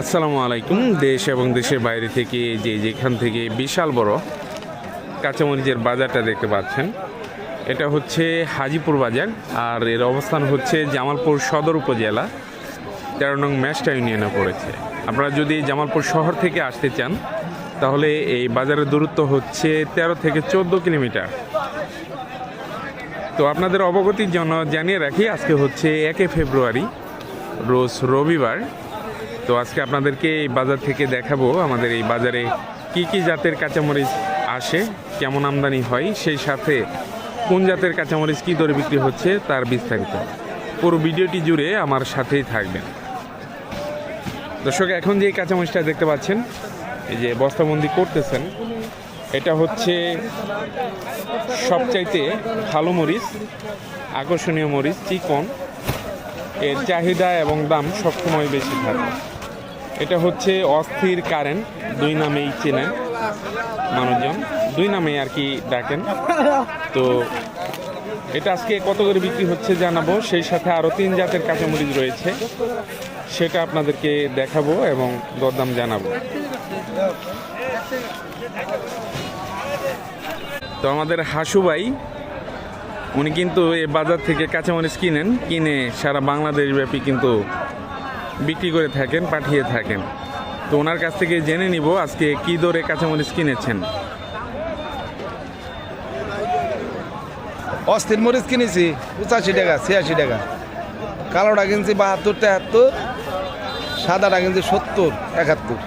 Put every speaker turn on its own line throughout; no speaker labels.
আসসালামু আলাইকুম। দেশ এবং দেশের বাইরে থেকে যেখান থেকে বিশাল বড় কাঁচামরিচের বাজারটা দেখতে পাচ্ছেন, এটা হচ্ছে হাজিপুর বাজার। আর এর অবস্থান হচ্ছে জামালপুর সদর উপজেলা 13 নং মেষ্টা ইউনিয়নে পড়েছে। আপনারা যদি জামালপুর শহর থেকে আসতে চান তাহলে এই বাজারের দূরত্ব হচ্ছে 13 থেকে 14 কিলোমিটার। তো আপনাদের অবগতির জন্য জানিয়ে রাখি, আজকে হচ্ছে 1 ফেব্রুয়ারি, রোজ রবিবার। তো আজকে আপনাদেরকে এই বাজার থেকে দেখাবো আমাদের এই বাজারে কি কি জাতের কাঁচামরিচ আসে, কেমন আমদানি হয়, সেই সাথে কোন জাতের কাঁচামরিচ কী দরে বিক্রি হচ্ছে তার বিস্তারিত। পুরো ভিডিওটি জুড়ে আমার সাথেই থাকবেন। দর্শক, এখন যে কাঁচামরিচটা দেখতে পাচ্ছেন, এই যে বস্তাবন্দি করতেছেন, এটা হচ্ছে সবচাইতে ভালো মরিচ, আকর্ষণীয় মরিচ, চিকন। এর চাহিদা এবং দাম সবসময় বেশি থাকে। এটা হচ্ছে অস্থির কারেন্ট, দুই নামেই চেনেন মানুষজন, দুই নামেই আর কি ডাকেন। তো এটা আজকে কত করে বিক্রি হচ্ছে জানাবো, সেই সাথে আরও 3 জাতের কাঁচামরিচ রয়েছে, সেটা আপনাদেরকে দেখাবো এবং দরদাম জানাবো। তো আমাদের হাসু ভাই, উনি কিন্তু এই বাজার থেকে কাঁচামরিচ কিনে সারা বাংলাদেশ ব্যাপী কিন্তু বিক্রি করে থাকেন, পাঠিয়ে থাকেন। তো ওনার কাছ থেকে জেনে নিব আজকে কী দরে কাঁচামরিচ কিনেছেন।
অস্থির মরিচ কিনেছি 85 টাকা, 86 টাকা। কালোটা কিনছি 72, 73। সাদাটা কিনছি 70, 71।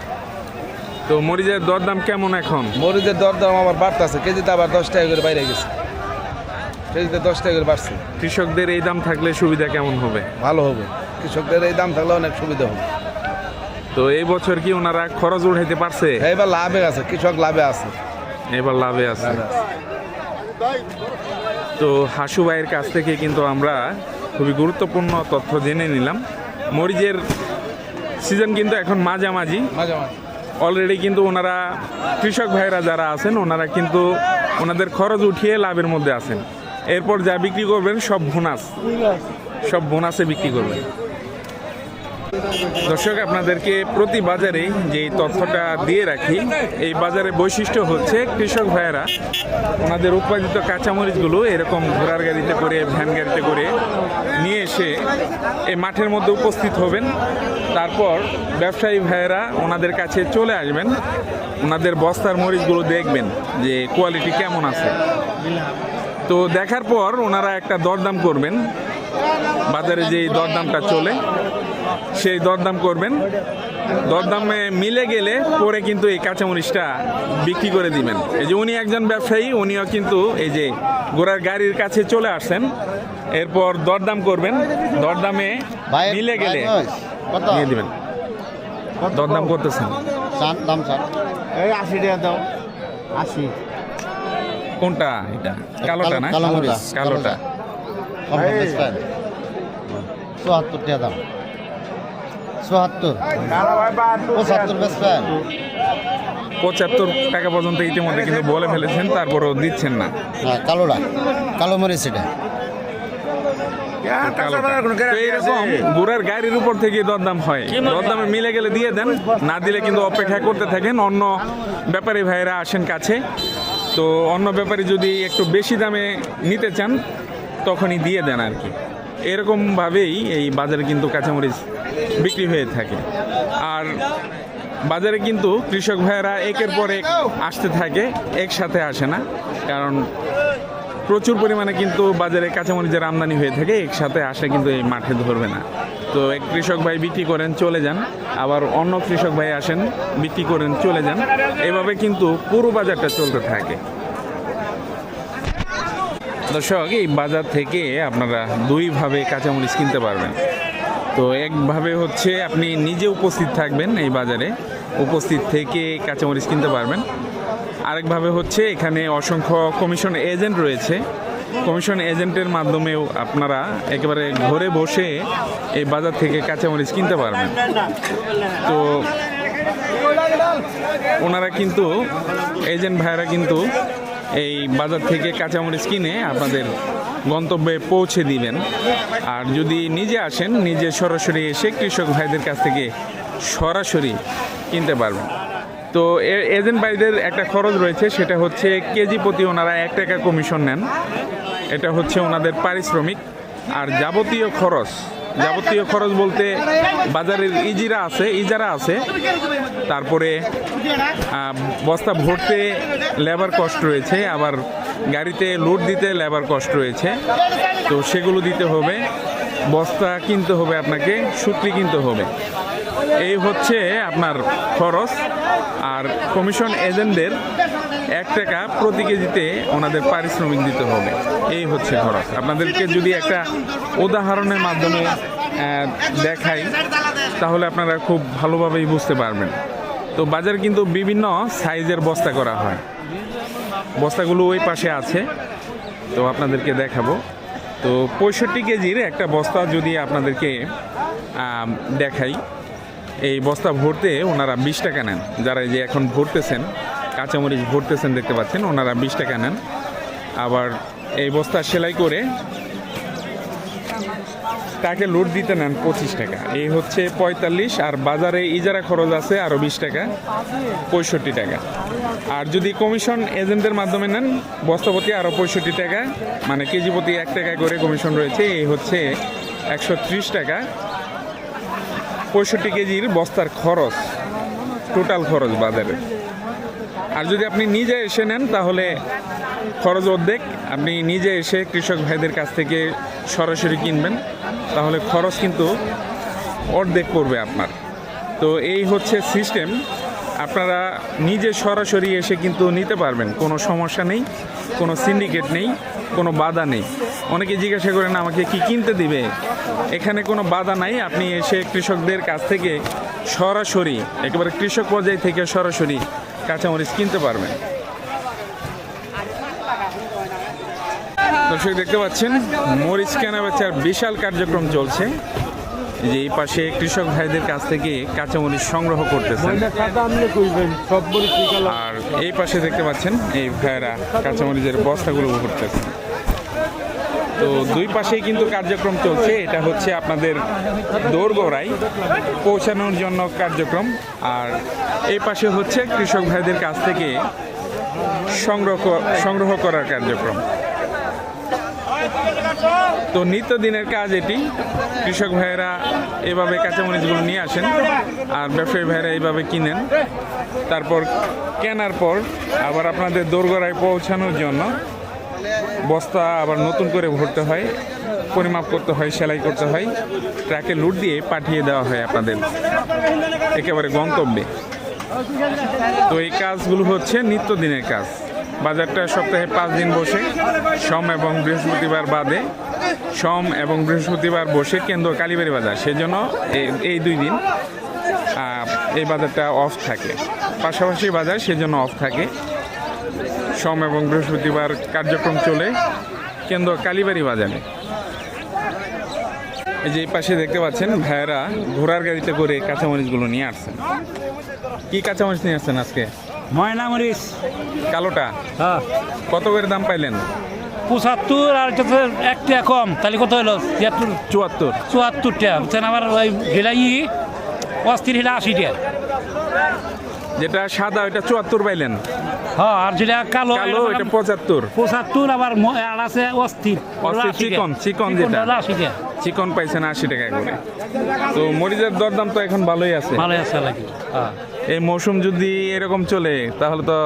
তো মরিচের দরদাম কেমন এখন?
মরিচের দরদাম আমার বাড়তেছে, কেজিতে আবার 10 টাকা করে বাইরে গেছে, কেজিতে 10 টাকা করে বাড়ছে।
কৃষকদের এই দাম থাকলে সুবিধা কেমন হবে?
ভালো হবে, কৃষকদের এই দাম থাকলে অনেক সুবিধা হবে।
তো এই বছর কি ওনারা খরচ উঠাইতে পারছে?
এবার লাভে আছে, কৃষক লাভে আছে,
এবার লাভে আছে। তো হাসু ভাইয়ের কাছ থেকে কিন্তু আমরা খুবই গুরুত্বপূর্ণ তথ্য জেনে নিলাম। মরিচের সিজন কিন্তু এখন মাঝামাঝি। অলরেডি কিন্তু ওনারা কৃষক ভাইরা যারা আছেন, ওনারা কিন্তু ওনাদের খরচ উঠিয়ে লাভের মধ্যে আছেন। এরপর যা বিক্রি করবেন সব বোনাসে বিক্রি করবেন। দর্শক, আপনাদেরকে প্রতি বাজারে যে তথ্যটা দিয়ে রাখি, এই বাজারের বৈশিষ্ট্য হচ্ছে কৃষক ভাইয়েরা ওনাদের উৎপাদিত কাঁচামরিচগুলো এরকম ঘোড়ার গাড়িতে করে, ভ্যান গাড়িতে করে নিয়ে এসে এই মাঠের মধ্যে উপস্থিত হবেন। তারপর ব্যবসায়ী ভাইয়েরা ওনাদের কাছে চলে আসবেন, ওনাদের বস্তার মরিচগুলো দেখবেন যে কোয়ালিটি কেমন আছে। তো দেখার পর ওনারা একটা দরদাম করবেন, বাজারে যেই দরদামটা চলে সেই দরদাম করবেন। দরদামে মিলে গেলে পরে কিন্তু এই কাঁচামরিচটা বিক্রি করে দিবেন। এই যে উনি একজন ব্যবসায়ী, উনিও কিন্তু এই যে ঘোড়ার গাড়ির কাছে চলে আসছেন। এরপর দরদাম করবেন, দরদামে মিলে গেলে নিয়ে দিবেন। দরদাম করতেছেন,
এই 80 টাকা দাও। 80
কোনটা? এটা কালোটা না? কালোটা
74 টাকা দাম। 74, 75
75 টাকা পর্যন্ত ইতিমধ্যে কিন্তু বলে ফেলেছেন, তারপরও দিচ্ছেন না।
হ্যাঁ, কালো মরিচ এটা।
তো এইরকম ঘোড়ার গাড়ির উপর থেকে দরদাম হয়, দরদামে মিলে গেলে দিয়ে দেন, না দিলে কিন্তু অপেক্ষা করতে থাকেন। অন্য ব্যাপারী ভাইয়েরা আসেন কাছে, তো অন্য ব্যাপারী যদি একটু বেশি দামে নিতে চান তখনই দিয়ে দেন আর কি। এরকমভাবেই এই বাজারে কিন্তু কাঁচামরিচ বিক্রি হয়ে থাকে। আর বাজারে কিন্তু কৃষক ভাইয়েরা একের পর এক আসতে থাকে, একসাথে আসে না, কারণ প্রচুর পরিমাণে কিন্তু বাজারে কাঁচামরিচের আমদানি হয়ে থাকে। একসাথে আসে কিন্তু এই মাঠে ধরবে না। তো এক কৃষক ভাই বিক্রি করেন চলে যান, আবার অন্য কৃষক ভাই আসেন বিক্রি করেন চলে যান, এভাবে কিন্তু পুরো বাজারটা চলতে থাকে। দর্শক, এই বাজার থেকে আপনারা দুইভাবে কাঁচামরিচ কিনতে পারবেন। তো একভাবে হচ্ছে আপনি নিজে উপস্থিত থাকবেন এই বাজারে, উপস্থিত থেকে কাঁচামরিচ কিনতে পারবেন। আরেকভাবে হচ্ছে এখানে অসংখ্য কমিশন এজেন্ট রয়েছে, কমিশন এজেন্টের মাধ্যমেও আপনারা একেবারে ঘরে বসে এই বাজার থেকে কাঁচামরিচ কিনতে পারবেন। তো ওনারা কিন্তু, এজেন্ট ভাইয়েরা কিন্তু এই বাজার থেকে কাঁচামরিচ কিনে আপনাদের গন্তব্যে পৌঁছে দিবেন। আর যদি নিজে আসেন, নিজে সরাসরি এসে কৃষক ভাইদের কাছ থেকে সরাসরি কিনতে পারবেন। তো এজেন্ট ভাইদের একটা খরচ রয়েছে, সেটা হচ্ছে কেজি প্রতি ওনারা 1 টাকা কমিশন নেন। এটা হচ্ছে ওনাদের পারিশ্রমিক। আর যাবতীয় খরচ বলতে বাজারের ইজারা আছে, তারপরে বস্তা ভরতে লেবার কস্ট রয়েছে, আবার গাড়িতে লোড দিতে লেবার কস্ট রয়েছে, তো সেগুলো দিতে হবে। বস্তা কিনতে হবে, আপনাকে সুতলি কিনতে হবে। এই হচ্ছে আপনার খরচ। আর কমিশন এজেন্টদের 1 টাকা প্রতি কেজিতে ওনাদের পারিশ্রমিক দিতে হবে। এই হচ্ছে খরচ। আপনাদেরকে যদি একটা উদাহরণের মাধ্যমে দেখাই তাহলে আপনারা খুব ভালোভাবেই বুঝতে পারবেন। তো বাজার কিন্তু বিভিন্ন সাইজের বস্তা করা হয়। বস্তাগুলো ওই পাশে আছে, তো আপনাদেরকে দেখাবো। তো 65 কেজির একটা বস্তা যদি আপনাদেরকে দেখাই, এই বস্তা ভরতে ওনারা 20 টাকা নেন। যারা এই যে এখন ভরতেছেন, কাঁচামরিচ ভরতেছেন দেখতে পাচ্ছেন, ওনারা 20 টাকা নেন। আবার এই বস্তা সেলাই করে তাকে লোড দিতে নেন 25 টাকা। এই হচ্ছে 45। আর বাজারে ইজারা খরচ আছে আরও 20 টাকা, 65 টাকা। আর যদি কমিশন এজেন্টের মাধ্যমে নেন বস্তাপতি আরও 65 টাকা, মানে কেজি প্রতি 1 টাকা করে কমিশন রয়েছে। এই হচ্ছে 130 টাকা। 65 কেজির বস্তার খরচ, টোটাল খরচ বাজারে। আর যদি আপনি নিজে এসে নেন তাহলে খরচ অর্ধেক। আপনি নিজে এসে কৃষক ভাইদের কাছ থেকে সরাসরি কিনবেন, তাহলে খরচ কিন্তু অর্ধেক পড়বে আপনার। তো এই হচ্ছে সিস্টেম। আপনারা নিজে সরাসরি এসে কিন্তু নিতে পারবেন, কোনো সমস্যা নেই, কোনো সিন্ডিকেট নেই, কোনো বাধা নেই। অনেকে জিজ্ঞাসা করেন আমাকে কি কিনতে দিবে, এখানে কোনো বাধা নাই। আপনি এসে কৃষকদের কাছ থেকে সরাসরি, একেবারে কৃষক পর্যায় থেকে সরাসরি কাঁচামরিচ কিনতে পারবেন। দর্শক দেখতে পাচ্ছেন মরিচ কেনা বেচার বিশাল কার্যক্রম চলছে। যে এই পাশে কৃষক ভাইদের কাছ থেকে কাঁচামরিচ সংগ্রহ করতেছেন, আর এই পাশে দেখতে পাচ্ছেন এই ভাইয়েরা কাঁচামরিচের বস্তাগুলো ভরতেছেন। তো দুই পাশেই কিন্তু কার্যক্রম চলছে। এটা হচ্ছে আপনাদের দোরগোড়ায় পৌঁছানোর জন্য কার্যক্রম, আর এই পাশে হচ্ছে কৃষক ভাইদের কাছ থেকে সংগ্রহ করার কার্যক্রম। তো নিত্যদিনের কাজ এটি। কৃষক ভাইয়েরা এভাবে কাঁচামরিচগুলো নিয়ে আসেন, আর ব্যবসায়ী ভাইয়েরা এইভাবে কিনেন। তারপর কেনার পর আবার আপনাদের দোরগোড়ায় পৌঁছানোর জন্য বস্তা আবার নতুন করে ভরতে হয়, পরিমাপ করতে হয়, সেলাই করতে হয়, ট্রাকে লোড দিয়ে পাঠিয়ে দেওয়া হয় আপনাদের একেবারে গন্তব্যে। তো এই কাজগুলো হচ্ছে নিত্যদিনের কাজ। বাজারটা সপ্তাহে 5 দিন বসে, সোম এবং বৃহস্পতিবার বাদে। সোম এবং বৃহস্পতিবার বসে কেন্দ্র কালীবাড়ি বাজার, সেজন্য এই 2 দিন এই বাজারটা অফ থাকে। পাশাপাশি বাজার, সেজন্য অফ থাকে। সোম এবং বৃহস্পতিবার কার্যক্রম চলে কেন্দ্র কালীবাড়ি বাজারে। এই যে এই পাশে দেখতে পাচ্ছেন ভাইয়েরা ঘোড়ার গাড়িতে করে কাঁচামরিচগুলো নিয়ে আসছেন। কি কাঁচামরিচ নিয়ে আসছেন আজকে?
ময়না মরিচ
কালোটা
হ্যাঁ
কত করে দাম পাইলেন?
75, আর যাতে 1 টাকা কম, তাহলে কত হলো?
74।
74 টাকা বুঝছেন। আমার ওই গেলাই অস্থির হলে 80 টাকা।
যেটা সাদা ওইটা 74 পাইলেন,
হ্যাঁ, আর যেটা কালো
কালো এটা 75।
75, আবার আর আছে অস্থির
চিকন যেটা
80 টাকা।
চিকন পাইছেন 80 টাকা করে। তো মরিচের দরদাম তো এখন ভালোই আছে।
ভালো আছে লাগে। হ্যাঁ,
এই মৌসুম যদি এরকম চলে তাহলে তো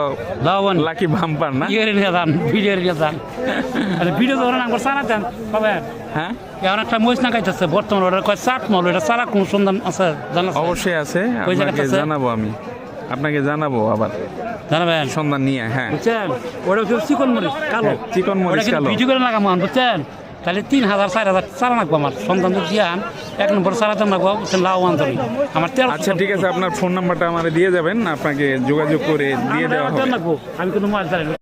দাওয়ান
লাকি বাম্পার না?
ইয়ের নিয়ে যান, ভিডিওর নিয়ে যান। আরে ভিডিও ধরেন আমার সারা দেন পাবেন।
হ্যাঁ,
এখন একটা মরিচ না খাইতেছে বর্তমানে, ওটা কয় চাট মল, এটা সারা কোন সন্ধান আছে জানা?
অবশ্যই আছে,
ওই জায়গাটা
আপনাকে
আছে?
জানাবো, আমি আপনাকে জানাবো আবার
জানাবেন
সন্ধান নিয়ে। হ্যাঁ,
বুঝছেন, ওটা হচ্ছে চিকন মরিচ কালো।
চিকন মরিচ কালো।
ভিডিও করে লাগাম বুঝছেন, তাহলে 3000 4000 চারা লাগবো আমার সন্তান যদি আন 1 নম্বর চারা দাম লাগবো বুঝছেন, লাভ আন্তরি আমার তেল।
আচ্ছা ঠিক আছে, আপনার ফোন নাম্বারটা আমার দিয়ে যাবেন, আপনাকে যোগাযোগ করে দিয়ে দেওয়া হবে।
আমি কোনো মাছ জানি